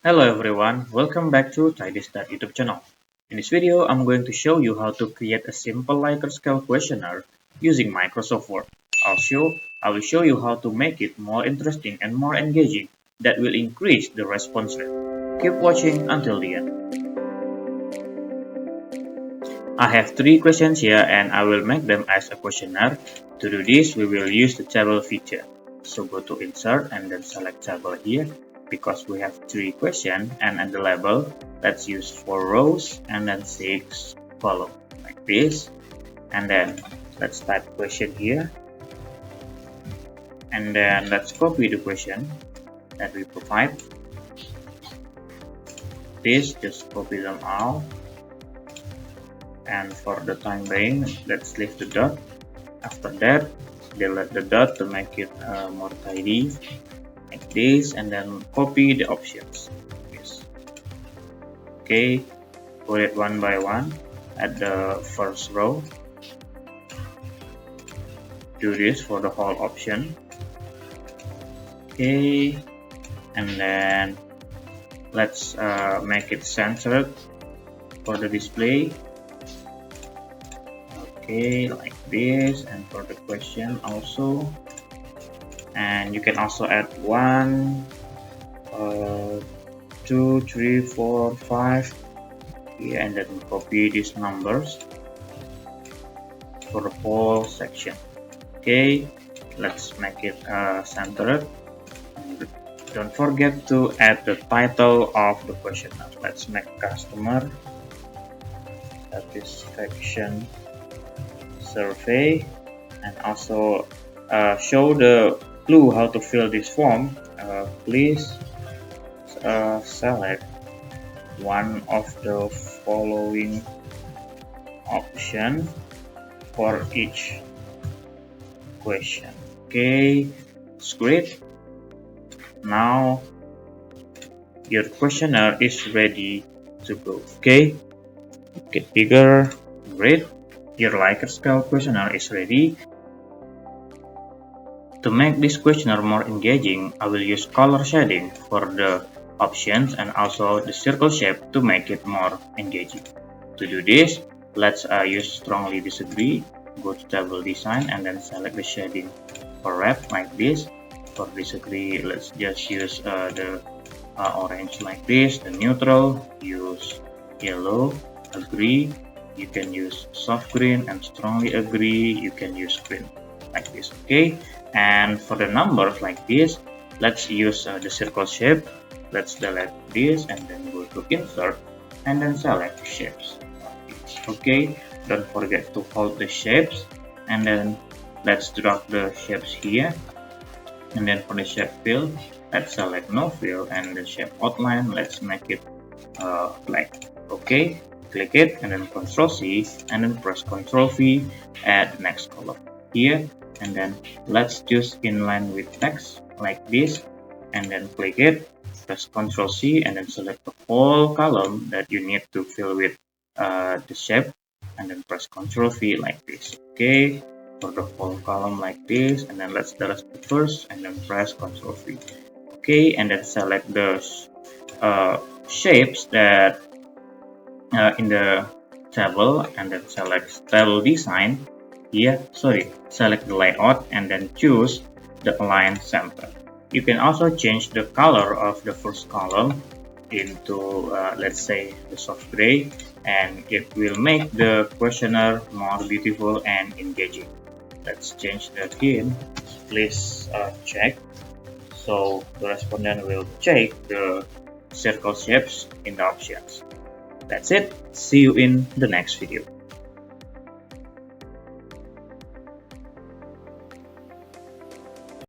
Hello everyone, welcome back to Tidy's YouTube channel. In this video, I'm going to show you how to create a simple Likert scale questionnaire using Microsoft Word. I will show you how to make it more interesting and more engaging that will increase the response rate. Keep watching until the end. I have 3 questions here and I will make them as a questionnaire. To do this, we will use the table feature. So go to insert and then select table here. Because we have 3 questions and at the label, let's use 4 rows and then 6 columns like this. And then let's type question here. And then let's copy the question that we provide. Just copy them all. And for the time being, let's leave the dot. After that, delete the dot to make it more tidy, like this, and then copy the options. Okay, put it one by one at the first row. Do this for the whole option. Okay, and then let's make it centered for the display. Okay, like this, and for the question also. And you can also add 1, 2, 3, 4, 5 here, and then copy these numbers for the whole section. Okay, let's make it centered. Don't forget to add the title of the questionnaire. Let's make customer satisfaction survey, and also show the clue how to fill this form. Please select one of the following option for each question. Okay, it's great. Now your questionnaire is ready to go. Okay, get bigger. Great. Your Likert scale questionnaire is ready. To make this questionnaire more engaging, I will use color shading for the options and also the circle shape to make it more engaging. To do this, let's use strongly disagree. Go to table design and then select the shading for red like this. For disagree, let's just use the orange like this. The neutral, use yellow. Agree, you can use soft green, and strongly agree, you can use green like this. Okay, and for the numbers like this, let's use the circle shape. Let's delete this and then go to insert and then select shapes. Okay, don't forget to hold the shapes, and then let's drag the shapes here. And then for the shape fill, let's select no fill, and the shape outline, let's make it black. Okay, click it and then Ctrl C and then press Ctrl V at the next column here, and then let's choose inline with text like this, and then click it, press Ctrl C and then select the whole column that you need to fill with the shape, and then press Ctrl V like this. Okay, for the whole column like this, and then let's delete the first and then press Ctrl V. Okay, and then select the shapes that in the table, and then select table design here. Select the layout and then choose the align center. You can also change the color of the first column into let's say the soft gray, and it will make the questionnaire more beautiful and engaging. Let's change the theme. Please check. So the respondent will check the circle shapes in the options. That's it. See you in the next video.